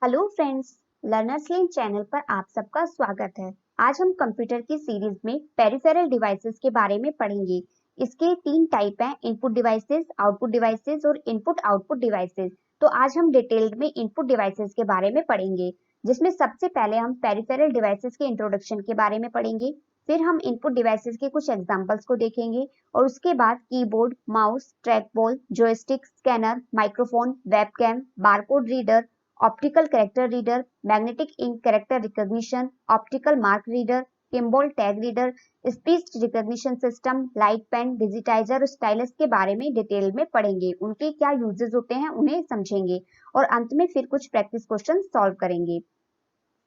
Hello friends, learners लेन channel पर आप सबका स्वागत है। आज हम कंप्यूटर की सीरीज में पेरिफेरल डिवाइसेस के बारे में पढ़ेंगे। इसके तीन टाइप हैं, इनपुट डिवाइसेस, आउटपुट डिवाइसेस और इनपुट आउटपुट डिवाइसेस। तो आज हम डिटेल्ड में इनपुट डिवाइसेस के बारे में पढ़ेंगे, जिसमें सबसे पहले हम पेरिफेरल डिवाइसेस के इंट्रोडक्शन के बारे में पढ़ेंगे। फिर हम इनपुट डिवाइसेस के कुछ एग्जांपल्स को देखेंगे और उसके बाद keyboard, mouse, track ball, joystick, scanner, microphone, webcam, barcode reader, optical character reader, magnetic ink character recognition, optical mark reader, Kimball tag reader, speech recognition system, light pen, digitizer और stylus के बारे में detail में पढ़ेंगे। उनके क्या uses होते हैं उन्हें समझेंगे और अंत में फिर कुछ प्रैक्टिस क्वेश्चन सॉल्व करेंगे।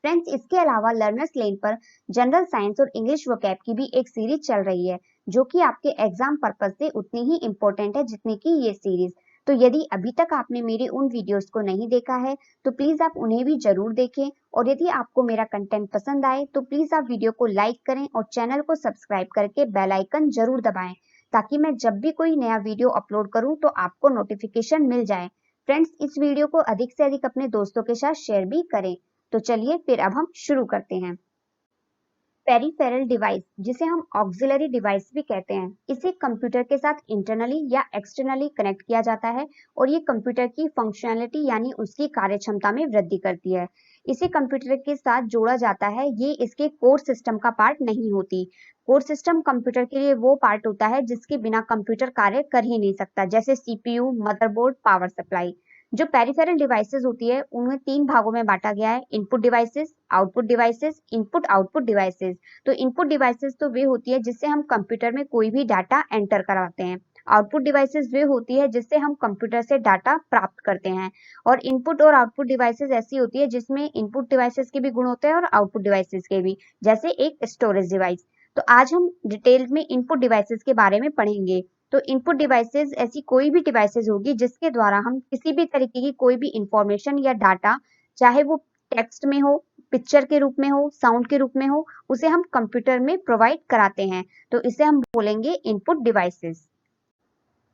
फ्रेंड्स, इसके अलावा लर्नर्स लेन पर जनरल साइंस और इंग्लिश वोकैब की भी एक सीरीज चल रही है, जो कि आपके एग्जाम पर्पस से उतनी ही इम्पोर्टेंट है जितनी की ये सीरीज। तो यदि अभी तक आपने मेरे उन वीडियोस को नहीं देखा है तो प्लीज आप उन्हें भी जरूर देखें, और यदि आपको मेरा कंटेंट पसंद आए तो प्लीज आप वीडियो को लाइक करें और चैनल को सब्सक्राइब करके बेल आइकन जरूर दबाएं, ताकि मैं जब भी कोई नया वीडियो अपलोड करूं तो आपको नोटिफिकेशन मिल जाए। फ्रेंड्स, इस वीडियो को अधिक से अधिक अपने दोस्तों के साथ शेयर भी करें। तो चलिए फिर अब हम शुरू करते हैं। पेरिफेरल डिवाइस, जिसे हम ऑक्सिलरी डिवाइस भी कहते हैं, इसे कंप्यूटर के साथ इंटरनली या एक्सटर्नली कनेक्ट किया जाता है और ये कंप्यूटर की फंक्शनैलिटी यानी उसकी कार्यक्षमता में वृद्धि करती है। इसे कंप्यूटर के साथ जोड़ा जाता है, ये इसके कोर सिस्टम का पार्ट नहीं होती। कोर सिस्टम कंप्यूटर के लिए वो पार्ट होता है जिसके बिना कंप्यूटर कार्य कर ही नहीं सकता, जैसे सीपीयू, मदरबोर्ड, पावर सप्लाई। जो पेरिफेरल डिवाइसेस होती है उनमें तीन भागों में बांटा गया है, input devices, output devices, input output devices. तो इनपुट डिवाइसेस तो वे होती है जिससे हम कंप्यूटर में कोई भी डाटा एंटर कराते हैं। आउटपुट डिवाइसेस वे होती है जिससे हम कंप्यूटर से डाटा प्राप्त करते हैं। और इनपुट और आउटपुट डिवाइसेस ऐसी होती है जिसमें इनपुट डिवाइसेस के भी गुण होते हैं और आउटपुट डिवाइसेस के भी, जैसे एक स्टोरेज डिवाइस। तो आज हम डिटेल में इनपुट डिवाइसेस के बारे में पढ़ेंगे। तो इनपुट डिवाइसेस ऐसी कोई भी डिवाइसेस होगी जिसके द्वारा हम किसी भी तरीके की कोई भी इंफॉर्मेशन या डाटा, चाहे वो टेक्स्ट में हो, पिक्चर के रूप में हो, साउंड के रूप में हो, उसे हम कंप्यूटर में प्रोवाइड कराते हैं। तो इसे हम बोलेंगे इनपुट डिवाइसेस।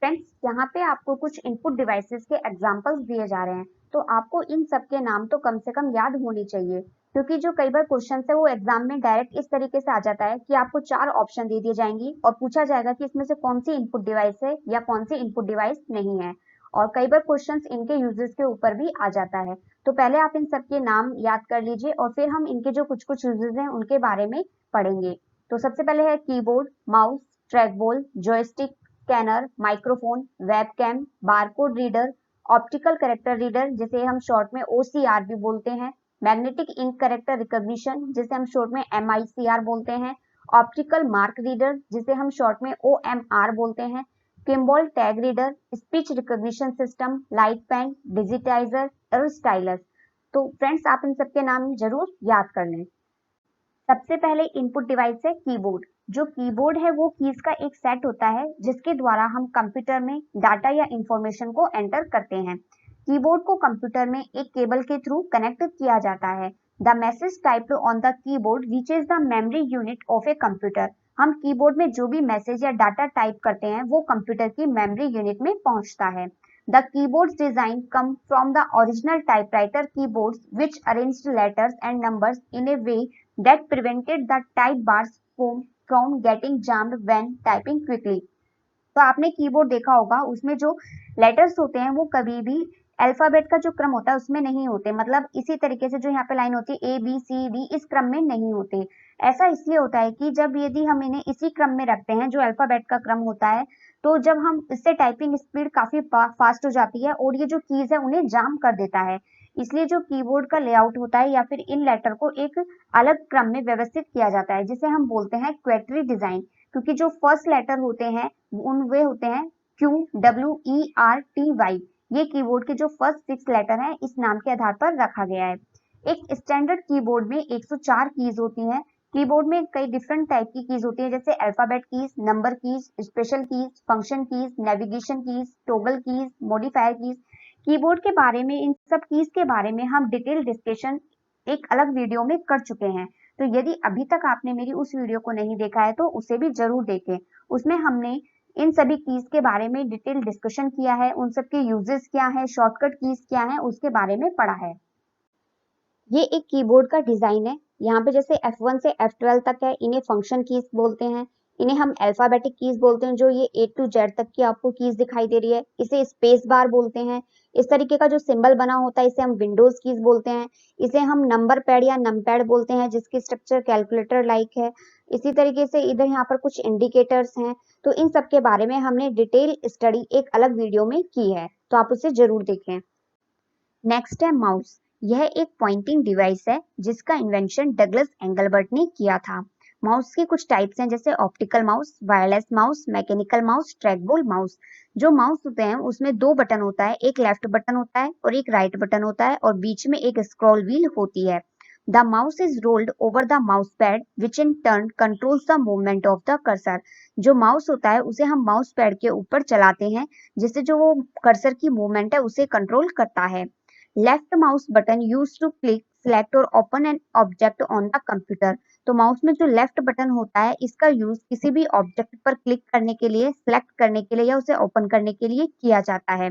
फ्रेंड्स, यहाँ पे आपको कुछ इनपुट डिवाइसेस के एग्जांपल्स दिए जा रहे हैं, तो आपको इन सब के नाम तो कम से कम याद होने चाहिए, क्योंकि जो कई बार क्वेश्चन है वो एग्जाम में डायरेक्ट इस तरीके से आ जाता है कि आपको चार ऑप्शन दे दिए जाएंगी और पूछा जाएगा कि इसमें से कौन सी इनपुट डिवाइस है या कौन सी इनपुट डिवाइस नहीं है। और कई बार क्वेश्चन इनके यूजेस के ऊपर भी आ जाता है। तो पहले आप इन सब के नाम याद कर लीजिए और फिर हम इनके जो कुछ कुछ यूजेस हैं उनके बारे में पढ़ेंगे। तो सबसे पहले है keyboard, mouse, track ball, joystick, scanner, microphone, webcam, barcode reader, optical character reader जिसे हम शॉर्ट में ओसीआर भी बोलते हैं, मैग्नेटिक इंक कैरेक्टर रिकॉग्निशन जिसे हम शॉर्ट में एमआईसीआर बोलते हैं, ऑप्टिकल मार्क रीडर जिसे हम शॉर्ट में ओएमआर बोलते हैं, Kimball tag reader, speech recognition system, light pen, digitizer और स्टाइलस। तो फ्रेंड्स, आप इन सबके नाम जरूर याद कर लें। सबसे पहले इनपुट डिवाइस है कीबोर्ड। जो कीबोर्ड है वो कीज का एक सेट होता है जिसके द्वारा हम कंप्यूटर में डाटा या इंफॉर्मेशन को एंटर करते हैं। कीबोर्ड को कंप्यूटर में एक केबल के थ्रू कनेक्ट किया जाता है। The message typed on the keyboard reaches the memory unit of a computer. हम कीबोर्ड में जो भी मैसेज या डाटा टाइप करते हैं वो कंप्यूटर की मेमोरी यूनिट में पहुंचता है। The keyboard's design come from the original typewriter keyboards, which arranged letters and numbers in a way that prevented the type bars from getting jammed when typing quickly। तो आपने keyboard देखा होगा, उसमें जो letters होते हैं वो कभी भी अल्फाबेट का जो क्रम होता है उसमें नहीं होते, मतलब इसी तरीके से जो यहाँ पे लाइन होती है ए बी सी डी इस क्रम में नहीं होते। ऐसा इसलिए होता है कि जब यदि हम इन्हें इसी क्रम में रखते हैं जो अल्फाबेट का क्रम होता है, तो जब हम इससे टाइपिंग स्पीड काफी फास्ट हो जाती है और ये जो कीज है उन्हें जाम कर देता है। इसलिए जो कीबोर्ड का लेआउट होता है या फिर इन लेटर को एक अलग क्रम में व्यवस्थित किया जाता है, जिसे हम बोलते हैं क्वेटरी डिजाइन। क्योंकि जो फर्स्ट लेटर होते हैं वे होते हैं QWERTY। ये कीबोर्ड के जो फर्स्ट 6 लेटर हैं इस नाम के आधार पर रखा गया है। एक स्टैंडर्ड कीबोर्ड में 104 कीज होती हैं। कीबोर्ड में कई डिफरेंट टाइप की कीज होती है, जैसे alphabet keys, number keys, special keys, function keys, navigation keys, toggle keys, modifier keys. Keyboard के बारे में, इन सब कीज के बारे में हम डिटेल डिस्कशन एक अलग वीडियो में कर चुके हैं। तो यदि अभी तक आपने मेरी उस वीडियो को नहीं देखा है तो उसे भी जरूर देखें। उसमें हमने इन सभी कीज के बारे में डिटेल डिस्कशन किया है, उन सब के यूजेस क्या है, शॉर्टकट कीज क्या है, उसके बारे में पढ़ा है। ये एक कीबोर्ड का डिजाइन है। यहाँ पे जैसे F1 से F12 तक है, इन्हें फंक्शन कीज बोलते हैं। इन्हें हम अल्फाबेटिक कीज बोलते हैं, जो ये A to Z तक की आपको कीज दिखाई दे रही है, इसे स्पेस बार बोलते हैं। इस तरीके का जो सिंबल बना होता है इसे हम विंडोज कीज बोलते हैं। इसे हम नंबर पैड या नमपैड बोलते हैं, जिसकी स्ट्रक्चर कैलकुलेटर लाइक है। इसी तरीके से इधर यहाँ पर कुछ इंडिकेटर्स हैं। तो इन सब के बारे में हमने डिटेल स्टडी एक अलग वीडियो में की है, तो आप उसे जरूर देखें। नेक्स्ट है माउस। यह एक पॉइंटिंग डिवाइस है जिसका इन्वेंशन डगलस एंगलबर्ट ने किया था। माउस के कुछ टाइप्स हैं, जैसे optical mouse, wireless mouse, mechanical mouse, trackball mouse. जो माउस होते हैं उसमें दो बटन होता है, एक लेफ्ट बटन होता है और एक राइट बटन होता है, और बीच में एक स्क्रॉल व्हील होती है। The mouse is rolled over the mouse pad which in turn controls the movement of the cursor. जो माउस होता है उसे हम माउस पैड के ऊपर चलाते हैं, जिससे जो वो कर्सर की मूवमेंट है उसे कंट्रोल करता है। Left mouse button use to click, select और open an object on the computer. तो माउस में जो लेफ्ट बटन होता है इसका यूज किसी भी ऑब्जेक्ट पर क्लिक करने के लिए, सेलेक्ट करने के लिए या उसे ओपन करने के लिए किया जाता है।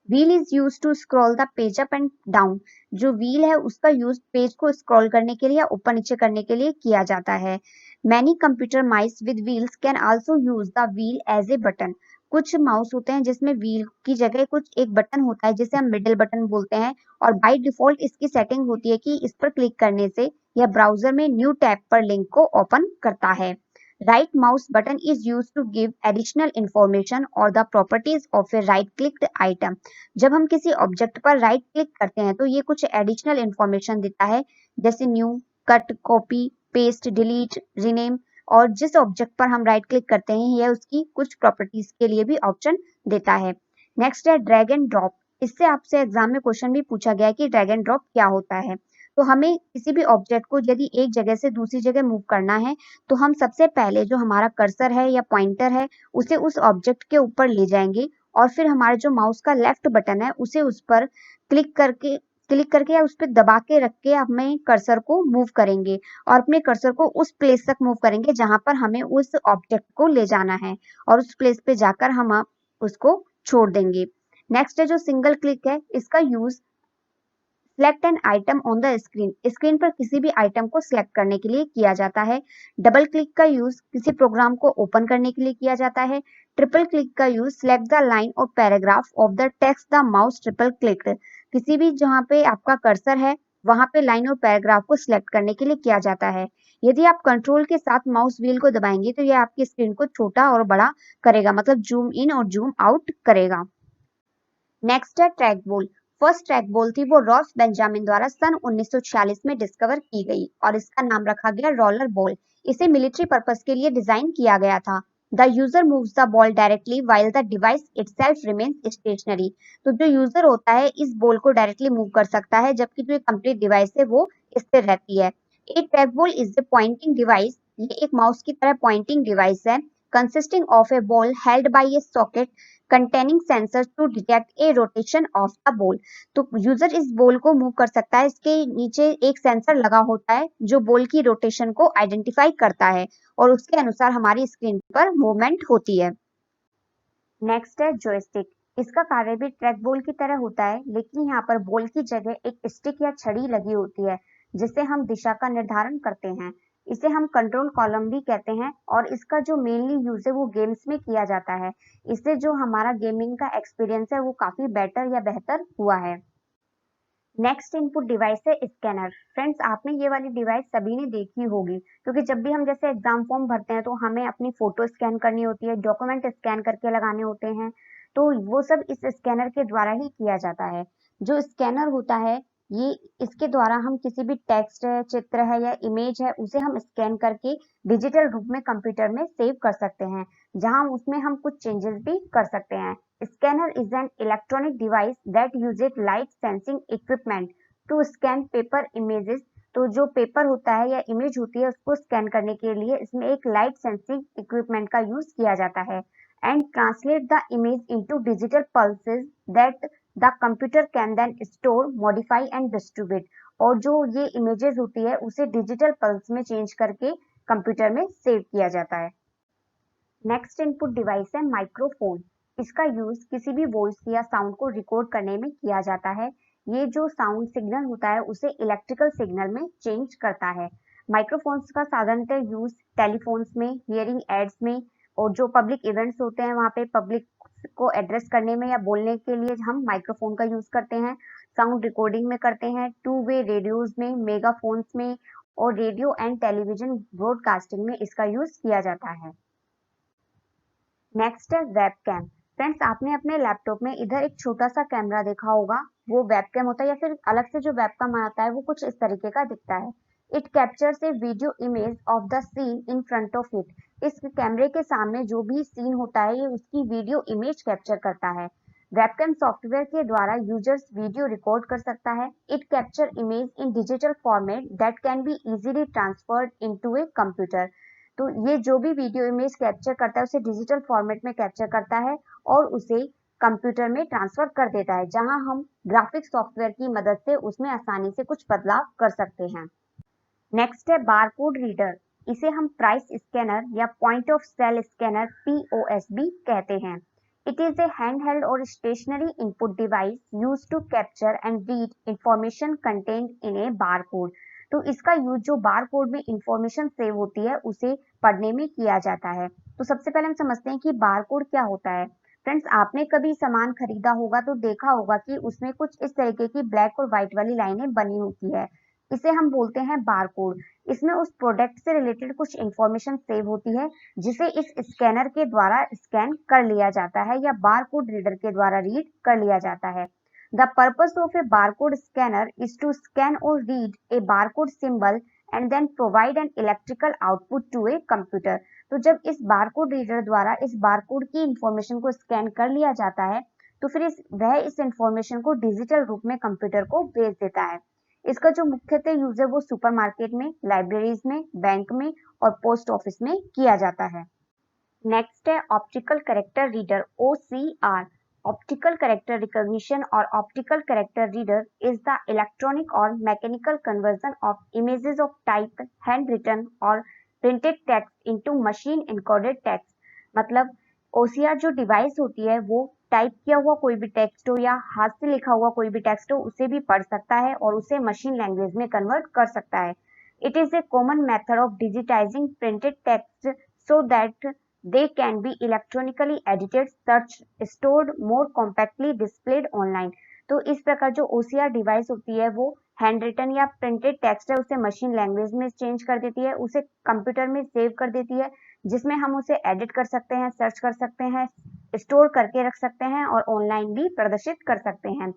Wheel is use to scroll the page up and down. जो व्हील है उसका यूज पेज को स्क्रॉल करने के लिए या ऊपर नीचे करने के लिए किया जाता है। Many computer mouse with wheels can also use the wheel as a button. कुछ माउस होते हैं जिसमें व्हील की जगह कुछ एक बटन होता है जिसे हम मिडिल बटन बोलते हैं, और बाय डिफॉल्ट इसकी सेटिंग होती है कि इस पर क्लिक करने से यह ब्राउजर में न्यू टैब पर लिंक को ओपन करता है। Right mouse button is used to give additional information or the properties of a right clicked item। जब हम किसी ऑब्जेक्ट पर राइट क्लिक करते हैं तो ये कुछ एडिशनल इंफॉर्मेशन देता है, जैसे new, cut, copy, paste, delete, rename. और जिस ऑब्जेक्ट पर हम राइट क्लिक करते हैं यह उसकी कुछ प्रॉपर्टीज के लिए भी ऑप्शन देता है। नेक्स्ट है ड्रैग एंड ड्रॉप। इससे आपसे एग्जाम में क्वेश्चन भी पूछा गया है कि ड्रैग एंड ड्रॉप क्या होता है। तो हमें किसी भी ऑब्जेक्ट को यदि एक जगह से दूसरी जगह मूव करना है, तो हम सबसे पहले जो हमारा कर्सर है या पॉइंटर है उसे उस ऑब्जेक्ट के ऊपर ले जाएंगे, और फिर हमारे जो माउस का लेफ्ट बटन है उसे उस पर क्लिक करके या उस पर दबा के रख के हमें कर्सर को मूव करेंगे, और अपने कर्सर को उस प्लेस तक मूव करेंगे जहां पर हमें उस ऑब्जेक्ट को ले जाना है, और उस प्लेस पे जाकर हम उसको छोड़ देंगे। नेक्स्ट है जो सिंगल क्लिक है, इसका use select an item on the screen. Screen पर किसी भी आइटम को सिलेक्ट करने के लिए किया जाता है। डबल क्लिक का यूज किसी प्रोग्राम को ओपन करने के लिए किया जाता है। ट्रिपल क्लिक का यूज सिलेक्ट द लाइन और paragraph of the text the mouse triple clicked. किसी भी जहां पे आपका कर्सर है वहां पे लाइन और पैराग्राफ को सिलेक्ट करने के लिए किया जाता है। यदि आप कंट्रोल के साथ माउस व्हील को दबाएंगे तो यह आपकी स्क्रीन को छोटा और बड़ा करेगा, मतलब जूम इन और जूम आउट करेगा। नेक्स्ट है track ball. First track ball थी वो रॉस बेंजामिन द्वारा सन 1946 में डिस्कवर की गई, और इसका नाम रखा गया रोलर बॉल। इसे मिलिट्री पर्पस के लिए डिजाइन किया गया था। The user moves the ball directly while the device itself remains stationary. तो जो यूजर होता है इस बॉल को डायरेक्टली मूव कर सकता है, जबकि जो कंप्लीट डिवाइस है वो स्थिर रहती है। A trackball is a pointing device. ये एक माउस की तरह पॉइंटिंग डिवाइस है, consisting of a ball held by a socket containing sensors to detect a rotation of the ball। तो यूजर इस बॉल को मूव कर सकता है, इसके नीचे एक सेंसर लगा होता है जो बॉल की रोटेशन को आइडेंटिफाई करता है, और उसके अनुसार हमारी स्क्रीन पर मूवमेंट होती है। नेक्स्ट है जॉयस्टिक। इसका कार्य भी ट्रैक बॉल की तरह होता है, लेकिन यहाँ पर बॉल की जगह एक स्टिक या छड़ी लगी होती है जिससे हम दिशा का निर्धारण करते हैं। इसे हम कंट्रोल कॉलम भी कहते हैं, और इसका जो मेनली यूज है वो गेम्स में किया जाता है। इससे जो हमारा गेमिंग का एक्सपीरियंस है वो काफी बेटर या बेहतर हुआ है। नेक्स्ट इनपुट डिवाइस है स्कैनर। फ्रेंड्स, आपने ये वाली डिवाइस सभी ने देखी होगी, क्योंकि जब भी हम जैसे एग्जाम फॉर्म भरते हैं तो हमें अपनी फोटो स्कैन करनी होती है, डॉक्यूमेंट स्कैन करके लगाने होते हैं, तो वो सब इस स्कैनर के द्वारा ही किया जाता है। जो स्कैनर होता है ये, इसके द्वारा हम किसी भी टेक्स्ट है, चित्र है या इमेज है उसे हम स्कैन करके डिजिटल रूप में कंप्यूटर में सेव कर सकते हैं, जहां उसमें हम कुछ चेंजेस भी कर सकते हैं। Scanner is an electronic device that uses light sensing equipment to scan paper images। तो जो पेपर होता है या इमेज होती है उसको स्कैन करने के लिए इसमें एक लाइट सेंसिंग इक्विपमेंट का यूज किया जाता है, and translate the image into digital pulses that the computer can then store, modify and distribute. और जो ये इमेजेस होती है उसे डिजिटल पल्स में चेंज करके कंप्यूटर में सेव किया जाता है। नेक्स्ट इनपुट डिवाइस है माइक्रोफोन। इसका यूज किसी भी वॉइस या साउंड को रिकॉर्ड करने में किया जाता है। ये जो साउंड सिग्नल होता है उसे इलेक्ट्रिकल सिग्नल में चेंज करता है। माइक्रोफोन्स का साधारणतः यूज टेलीफोन्स में, हियरिंग एड्स में और जो पब्लिक इवेंट्स होते हैं वहाँ पे पब्लिक को एड्रेस करने में या बोलने के लिए हम माइक्रोफोन का यूज करते हैं। साउंड रिकॉर्डिंग में करते हैं, टू वे रेडियोज में, मेगाफोन्स में और रेडियो एंड टेलीविजन ब्रॉडकास्टिंग में इसका यूज किया जाता है। नेक्स्ट है वेबकैम। फ्रेंड्स, आपने अपने लैपटॉप में इधर एक छोटा सा कैमरा देखा होगा, वो वेबकैम होता है या फिर अलग से जो वेबकैम आता है वो कुछ इस तरीके का दिखता है। It captures A video image of the seen in front of it. इस कैमरे के सामने जो भी सीन होता है ये उसकी वीडियो इमेज कैप्चर करता है। वेबकैम सॉफ्टवेयर के द्वारा यूजर्स वीडियो रिकॉर्ड कर सकता है। It capture image in digital format that can be easily transferred into A computer. तो ये जो भी वीडियो इमेज कैप्चर करता है उसे डिजिटल फॉर्मेट में कैप्चर करता है और उसे कंप्यूटर में ट्रांसफर कर देता है, जहां हम ग्राफिक्स सॉफ्टवेयर की मदद से उसमें आसानी से कुछ बदलाव कर सकते हैं। नेक्स्ट है बारकोड रीडर। इसे हम प्राइस स्कैनर या point of sale scanner POS भी कहते हैं। इट इज ए हैंडहेल्ड और stationary input device used to capture and read information content in a barcode. तो इसका यूज जो बारकोड में इंफॉर्मेशन सेव होती है उसे पढ़ने में किया जाता है। तो सबसे पहले हम समझते हैं कि बारकोड क्या होता है। फ्रेंड्स, आपने कभी सामान खरीदा होगा तो देखा होगा कि उसमें कुछ इस तरीके की ब्लैक और व्हाइट वाली लाइनें बनी होती है, इसे हम बोलते हैं बारकोड। इसमें उस प्रोडक्ट से रिलेटेड कुछ इंफॉर्मेशन सेव होती है जिसे इस स्कैनर के द्वारा स्कैन कर लिया जाता है या बारकोड रीडर के द्वारा रीड कर लिया जाता है। The purpose of a barcode scanner is to scan और read a barcode symbol and then provide an electrical output to a computer. तो जब इस बारकोड रीडर द्वारा इस बारकोड की इंफॉर्मेशन को स्कैन कर लिया जाता है तो फिर वह इस इंफॉर्मेशन को डिजिटल रूप में कंप्यूटर को भेज देता है। इसका जो मुख्यतः यूज है वो सुपरमार्केट में, लाइब्रेरीज में, बैंक में और पोस्ट ऑफिस में किया जाता है। नेक्स्ट है optical character reader OCR। Optical character recognition और optical character reader is the electronic और mechanical conversion of images of type, handwritten और printed text into machine encoded text. मतलब OCR जो डिवाइस होती है वो टाइप किया हुआ कोई भी टेक्स्ट हो या हाथ से लिखा हुआ कोई भी टेक्स्ट हो उसे भी पढ़ सकता है और उसे मशीन लैंग्वेज में कन्वर्ट कर सकता है। It is A common method of digitising printed text so that they can be electronically edited, searched, stored, more compactly displayed online। तो इस प्रकार जो OCR डिवाइस होती है वो हैंड रिटन या प्रिंटेड टेक्स्ट है उसे मशीन लैंग्वेज में चेंज कर देती है, उसे कंप्यूटर में सेव कर देती है जिसमें हम उसे एडिट कर सकते हैं, सर्च कर सकते हैं, स्टोर करके रख सकते हैं और ऑनलाइन भी प्रदर्शित कर सकते हैं।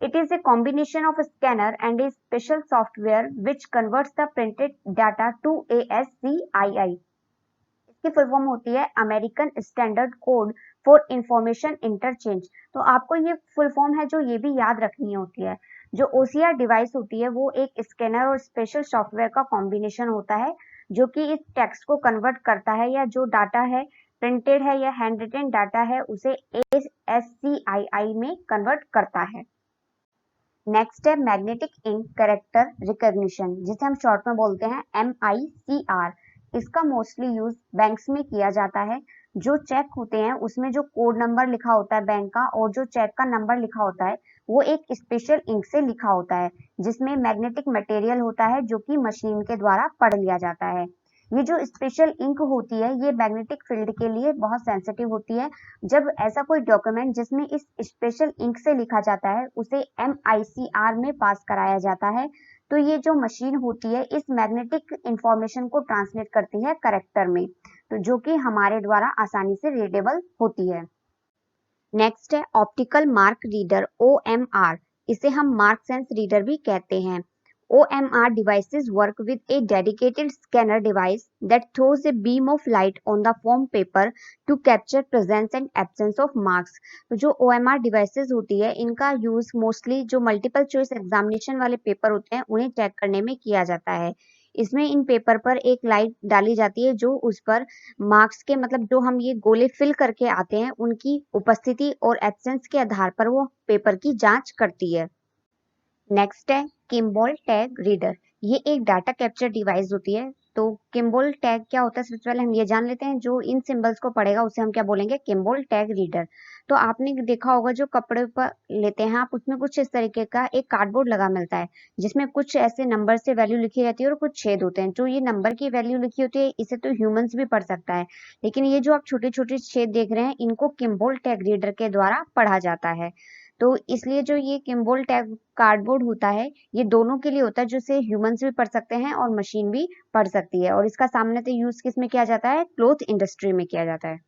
It is a combination of a scanner and a special software which converts the printed data to ASCII। इसकी फुल फॉर्म होती है American standard code for information interchange. तो आपको ये फुल फॉर्म है जो ये भी याद रखनी होती है। जो OCR डिवाइस होती है वो एक स्कैनर और स्पेशल सॉफ्टवेयर का कॉम्बिनेशन होता है जो कि इस टेक्स्ट को कन्वर्ट करता है या जो डाटा है प्रिंटेड है या हैंड रिटन डाटा है उसे ASCII में कन्वर्ट करता है। नेक्स्ट है मैग्नेटिक इंक कैरेक्टर रिकॉग्निशन, जिसे हम शॉर्ट में बोलते हैं MICR। इसका मोस्टली यूज बैंक्स में किया जाता है। जो चेक होते हैं उसमें जो कोड नंबर लिखा होता है बैंक का और जो चेक का नंबर लिखा होता है वो एक स्पेशल इंक से लिखा होता है जिसमें मैग्नेटिक मटेरियल होता है जो कि मशीन के द्वारा पढ़ लिया जाता है। ये जो स्पेशल इंक होती है ये मैग्नेटिक फील्ड के लिए बहुत सेंसिटिव होती है। जब ऐसा कोई डॉक्यूमेंट जिसमें इस स्पेशल इंक से लिखा जाता है उसे MICR में पास कराया जाता है तो ये जो मशीन होती है इस मैग्नेटिक इंफॉर्मेशन को ट्रांसलेट करती है कैरेक्टर में, तो जो कि हमारे द्वारा आसानी से रीडेबल होती है। नेक्स्ट है ऑप्टिकल मार्क रीडर OMR। इसे हम मार्क सेंस रीडर भी कहते हैं। OMR devices work with a dedicated scanner device that throws a beam of light on the foam paper to capture presence and absence of marks। तो जो OMR devices होती है इनका यूज मोस्टली जो multiple choice examination वाले paper होते हैं उन्हें चेक करने में किया जाता है। इसमें इन पेपर पर एक लाइट डाली जाती है जो उस पर मार्क्स के मतलब जो हम ये गोले फिल करके आते हैं उनकी उपस्थिति और एब्सेंस के आधार पर वो पेपर की जांच करती है। नेक्स्ट है किम्बॉल टैग रीडर। ये एक डाटा कैप्चर डिवाइस होती है। तो किम्बॉल टैग क्या होता है सबसे पहले हम ये जान लेते हैं। जो इन सिंबल्स को पढ़ेगा उसे हम क्या बोलेंगे, किम्बॉल टैग रीडर। तो आपने देखा होगा जो कपड़े पर लेते हैं आप, उसमें कुछ इस तरीके का एक कार्डबोर्ड लगा मिलता है, जिसमें कुछ ऐसे नंबर से वैल्यू लिखी रहती है और कुछ छेद होते हैं। जो ये नंबर की वैल्यू लिखी होती है इसे तो ह्यूमंस भी पढ़ सकता है, लेकिन ये जो आप छोटे छोटे छेद देख रहे हैं इनको किम्बोल टैग रीडर के द्वारा पढ़ा जाता है। तो इसलिए जो ये किम्बोल टैग कार्डबोर्ड होता है ये दोनों के लिए होता है, जिसे ह्यूमंस भी पढ़ सकते हैं और मशीन भी पढ़ सकती है, और इसका सामान्यतः यूज किस में किया जाता है, क्लॉथ इंडस्ट्री में किया जाता है।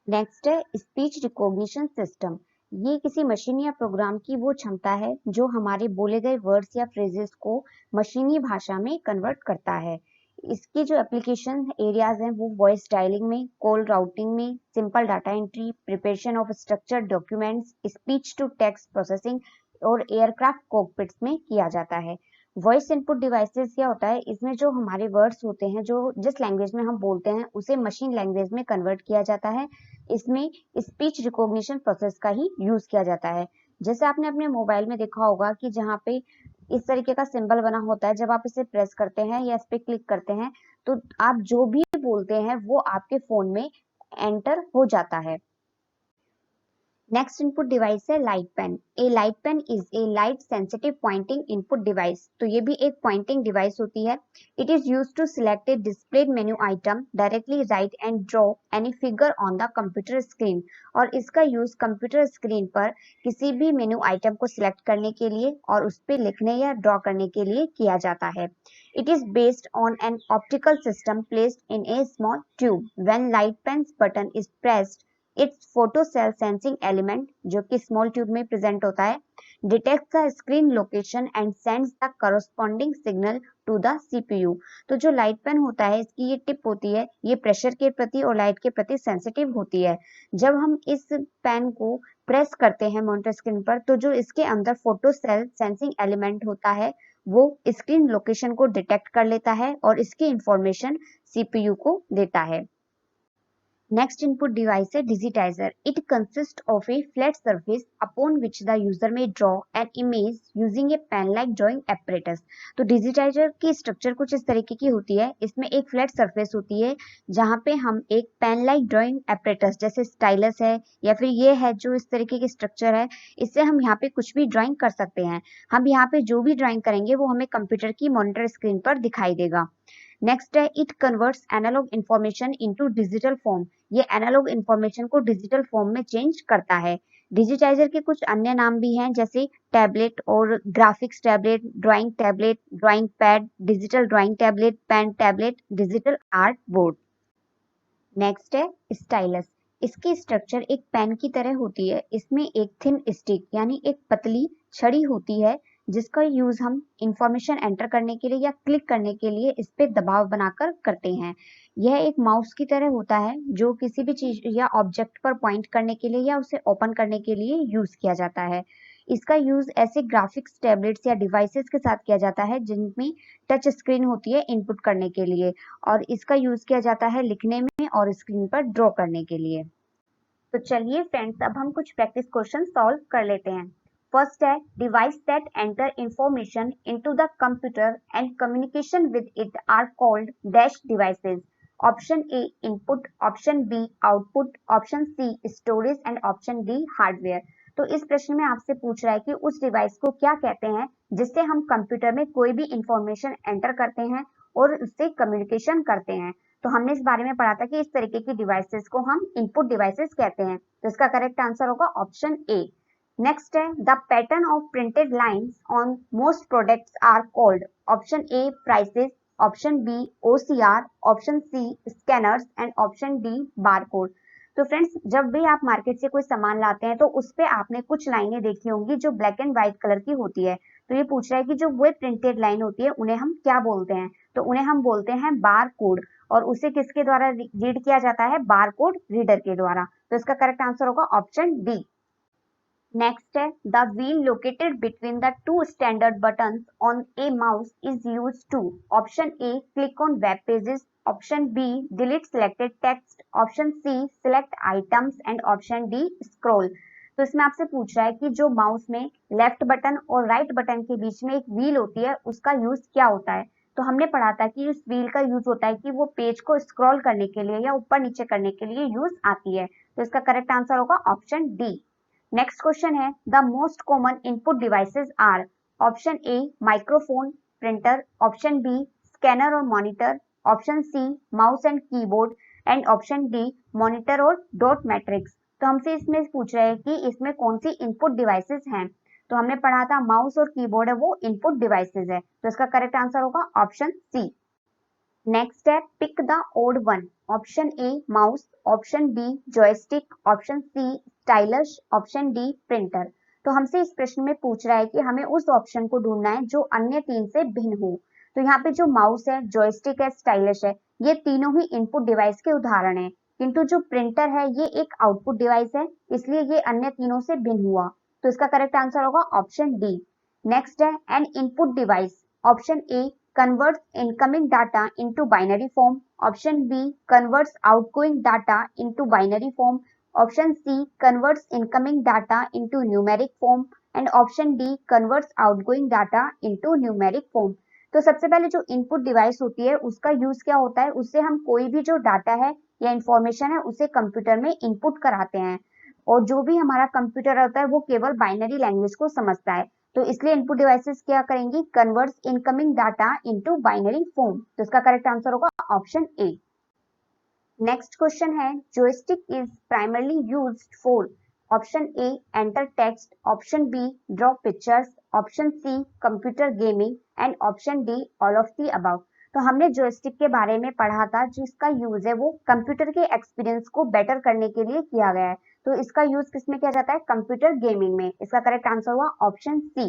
नेक्स्ट है स्पीच रिकॉग्निशन सिस्टम। ये किसी मशीन या प्रोग्राम की वो क्षमता है जो हमारे बोले गए वर्ड्स या फ्रेजेस को मशीनी भाषा में कन्वर्ट करता है। इसकी जो एप्लीकेशन एरियाज हैं वो वॉइस डायलिंग में, कॉल राउटिंग में, simple data entry, preparation of structured documents, speech to text processing और एयरक्राफ्ट कॉकपिट्स में किया जाता है। वॉइस इनपुट डिवाइसेस क्या होता है, इसमें जो हमारे वर्ड्स होते हैं जो जिस लैंग्वेज में हम बोलते हैं उसे मशीन लैंग्वेज में कन्वर्ट किया जाता है। इसमें स्पीच रिकॉग्निशन प्रोसेस का ही यूज किया जाता है। जैसे आपने अपने मोबाइल में देखा होगा कि जहाँ पे इस तरीके का सिंबल बना होता है, जब आप इसे प्रेस करते हैं या इस पे क्लिक करते हैं तो आप जो भी बोलते हैं वो आपके फोन में एंटर हो जाता है। नेक्स्ट इनपुट डिवाइस है light pen. A light pen is a light sensitive pointing input device. तो ये भी एक पॉइंटिंग डिवाइस होती है। It is used to select a displayed menu item, directly write and draw any figure on the computer screen. और इसका use computer screen पर किसी भी मेन्यू आइटम को सिलेक्ट करने के लिए और उस पर लिखने या ड्रॉ करने के लिए किया जाता है। It is based on an optical system placed in a small tube. When light pen's button is pressed, its photocell sensing element, जो कि small tube में present होता है, detects the screen location and sends the corresponding signal to the CPU। तो जो light pen होता है इसकी ये टिप होती है, ये प्रेशर के प्रति और लाइट के प्रति सेंसिटिव होती है। जब हम इस पेन को प्रेस करते हैं मॉनिटर स्क्रीन पर तो जो इसके अंदर फोटो सेल सेंसिंग एलिमेंट होता है वो स्क्रीन लोकेशन को डिटेक्ट कर लेता है और इसकी इंफॉर्मेशन सीपीयू को देता है। Next input device है digitizer. It consists of a flat surface upon which the user may draw an image using a pen-like drawing apparatus. तो digitizer की स्ट्रक्चर कुछ इस तरीके की होती है। इसमें एक फ्लैट सरफेस होती है जहाँ पे हम एक पेन-लाइक ड्राइंग apparatus जैसे स्टाइलस है या फिर ये है जो इस तरीके की स्ट्रक्चर है, इससे हम यहाँ पे कुछ भी ड्राइंग कर सकते हैं। हम यहाँ पे जो भी ड्राइंग करेंगे वो हमें कंप्यूटर की मॉनिटर स्क्रीन पर दिखाई देगा। नेक्स्ट है it converts analog information into digital form. ये एनालॉग इंफॉर्मेशन को डिजिटल फॉर्म में चेंज करता है। डिजिटाइजर के कुछ अन्य नाम भी हैं जैसे टैबलेट और graphics tablet, drawing pad, digital drawing tablet, pen tablet, digital art board. Next है स्टाइलस। इसकी स्ट्रक्चर एक पेन की तरह होती है। इसमें एक थिन स्टिक यानी एक पतली छड़ी होती है जिसका यूज हम इंफॉर्मेशन एंटर करने के लिए या क्लिक करने के लिए इस पे दबाव बनाकर करते हैं। यह एक माउस की तरह होता है जो किसी भी चीज या ऑब्जेक्ट पर पॉइंट करने के लिए या उसे ओपन करने के लिए यूज किया जाता है। इसका यूज ऐसे ग्राफिक्स टैबलेट्स या डिवाइसेस के साथ किया जाता है जिनमें टच स्क्रीन होती है इनपुट करने के लिए, और इसका यूज किया जाता है लिखने में और स्क्रीन पर ड्रॉ करने के लिए। तो चलिए फ्रेंड्स अब हम कुछ प्रैक्टिस क्वेश्चन सॉल्व कर लेते हैं। फर्स्ट है device that enter information into the computer and communication with it are called dash devices. Option A input, option B output, option C storage and option D hardware. तो इस प्रश्न में आपसे पूछ रहा है कि उस डिवाइस को क्या कहते हैं जिससे हम कंप्यूटर में कोई भी इंफॉर्मेशन एंटर करते हैं और उससे कम्युनिकेशन करते हैं। तो हमने इस बारे में पढ़ा था कि इस तरीके की डिवाइसेस को हम इनपुट डिवाइसेस कहते हैं। तो इसका करेक्ट आंसर होगा ऑप्शन ए। नेक्स्ट है the pattern of printed lines on most products are called. Option A prices, option B OCR, option C scanners and option D barcode. तो friends जब भी आप मार्केट से कोई सामान लाते हैं तो उस पे आपने कुछ लाइनें देखी होंगी जो ब्लैक एंड व्हाइट कलर की होती है। तो ये पूछ रहा है कि जो वो प्रिंटेड लाइन होती है उन्हें हम क्या बोलते हैं। तो उन्हें हम बोलते हैं बार कोड, और उसे किसके द्वारा रीड किया जाता है, बार कोड रीडर के द्वारा। तो इसका करेक्ट आंसर होगा ऑप्शन डी। नेक्स्ट है the wheel located between the two standard buttons on a mouse is used to. Option A click on web pages, option B delete selected text, option C select items and option D scroll. तो इसमें आपसे पूछ रहा है कि जो mouse में left button और राइट बटन के बीच में एक व्हील होती है उसका यूज क्या होता है। तो हमने पढ़ा था कि उस व्हील का यूज होता है कि वो पेज को स्क्रॉल करने के लिए या ऊपर नीचे करने के लिए यूज आती है। तो इसका करेक्ट आंसर होगा ऑप्शन डी। नेक्स्ट क्वेश्चन है the most common input devices are. Option A microphone, printer, option B scanner और monitor, option C mouse and keyboard and option D monitor और डॉट मैट्रिक्स। तो हमसे इसमें पूछ रहे हैं कि इसमें कौन सी इनपुट डिवाइसेस हैं। तो हमने पढ़ा था माउस और कीबोर्ड है वो इनपुट डिवाइसेस है, तो इसका करेक्ट आंसर होगा ऑप्शन सी। नेक्स्ट है pick the odd one. Option A mouse, option B joystick, option C stylus, option D printer. तो हमसे इस प्रश्न में पूछ रहा है कि हमें उस ऑप्शन को ढूंढना है जो अन्य तीन से भिन्न हो। तो यहाँ पे जो माउस है, जॉयस्टिक है, स्टाइलस है, ये तीनों ही इनपुट डिवाइस के उदाहरण है, किंतु जो प्रिंटर है ये एक आउटपुट डिवाइस है, इसलिए ये अन्य तीनों से भिन्न हुआ। तो इसका करेक्ट आंसर होगा ऑप्शन डी। नेक्स्ट है N input device. Option A converts incoming data into binary form, option B converts outgoing data into binary form, option C converts incoming data into numeric form and option D converts outgoing data into numeric form। तो सबसे पहले जो input device होती है उसका use क्या होता है, उससे हम कोई भी जो डाटा है या इंफॉर्मेशन है उसे कंप्यूटर में इनपुट कराते हैं, और जो भी हमारा कंप्यूटर होता है वो केवल बाइनरी लैंग्वेज को समझता है। तो इसलिए इनपुट डिवाइसेस क्या करेंगी, converts incoming data into binary form. तो इसका करेक्ट आंसर होगा ऑप्शन ए। नेक्स्ट क्वेश्चन है joystick is primarily used for. Option A enter text, option B draw pictures, option C computer gaming and option D all of the above. तो हमने joystick के बारे में पढ़ा था जिसका यूज है वो कंप्यूटर के एक्सपीरियंस को बेटर करने के लिए किया गया है। तो इसका यूज किसमें किया जाता है, कंप्यूटर गेमिंग में। इसका करेक्ट आंसर हुआ ऑप्शन सी।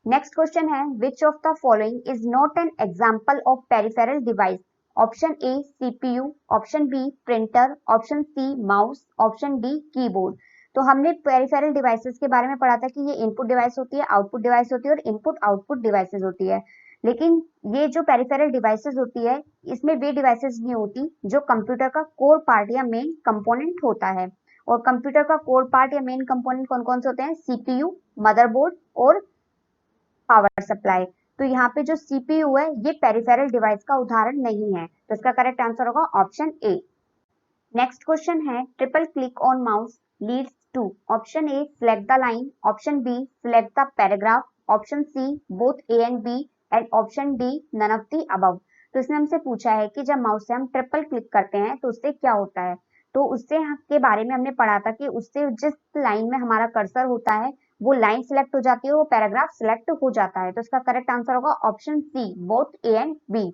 नेक्स्ट क्वेश्चन है which of the following is not an example of peripheral device. Option A CPU, option B printer, option C mouse, option D keyboard. तो हमने peripheral devices के बारे में पढ़ा था कि ये इनपुट डिवाइस होती है, आउटपुट डिवाइस होती है और इनपुट आउटपुट डिवाइसेस होती है। लेकिन ये जो पेरिफेरल डिवाइसेस होती है इसमें वे डिवाइसेस नहीं होती जो कंप्यूटर का कोर पार्ट या मेन कंपोनेंट होता है। और कंप्यूटर का कोर पार्ट या मेन कंपोनेंट कौन कौन से होते हैं, सीपीयू, मदरबोर्ड और पावर सप्लाई। तो यहाँ पे जो सीपीयू है ये पेरिफेरल डिवाइस का उदाहरण नहीं है, तो इसका करेक्ट आंसर होगा ऑप्शन ए। नेक्स्ट क्वेश्चन है triple click on mouse leads to. Option A select the line, option B select the paragraph, option C both A and B and option D none of the above. तो इसने हमसे पूछा है कि जब mouse से हम ट्रिपल क्लिक करते हैं तो उससे क्या होता है। तो उससे के बारे में हमने पढ़ा था कि उससे जिस लाइन में हमारा कर्सर होता है वो लाइन सिलेक्ट हो जाती है, वो पैराग्राफ सिलेक्ट हो जाता है। तो इसका करेक्ट आंसर होगा option C both A and B.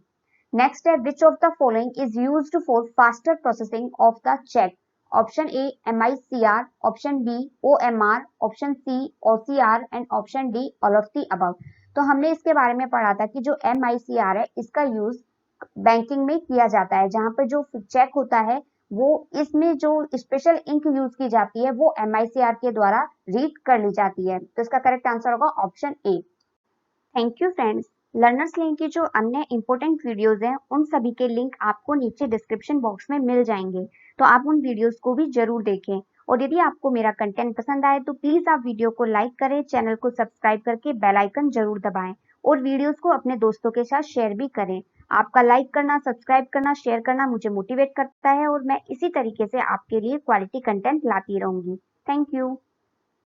Next है which of the following is used for faster processing of the cheque. Option A MICR, option B OMR, option C OCR and option D all of the above. तो हमने इसके बारे में पढ़ा था कि जो MICR है इसका यूज बैंकिंग में किया जाता है, जहां पे जो चेक होता है वो इसमें जो स्पेशल इंक यूज की जाती है वो MICR के द्वारा रीड कर ली जाती है। तो इसका करेक्ट आंसर होगा option A. Thank you friends. Learners line की जो अन्य इंपॉर्टेंट वीडियोस हैं उन सभी के लिंक आपको नीचे डिस्क्रिप्शन बॉक्स में मिल जाएंगे, तो आप उन वीडियोस को भी जरूर देखें। और यदि आपको मेरा कंटेंट पसंद आए तो प्लीज आप वीडियो को लाइक करें, चैनल को सब्सक्राइब करके बेल आइकन जरूर दबाएं और वीडियोस को अपने दोस्तों के साथ शेयर भी करें। आपका लाइक करना, सब्सक्राइब करना, शेयर करना मुझे मोटिवेट करता है और मैं इसी तरीके से आपके लिए क्वालिटी कंटेंट लाती रहूंगी। Thank you.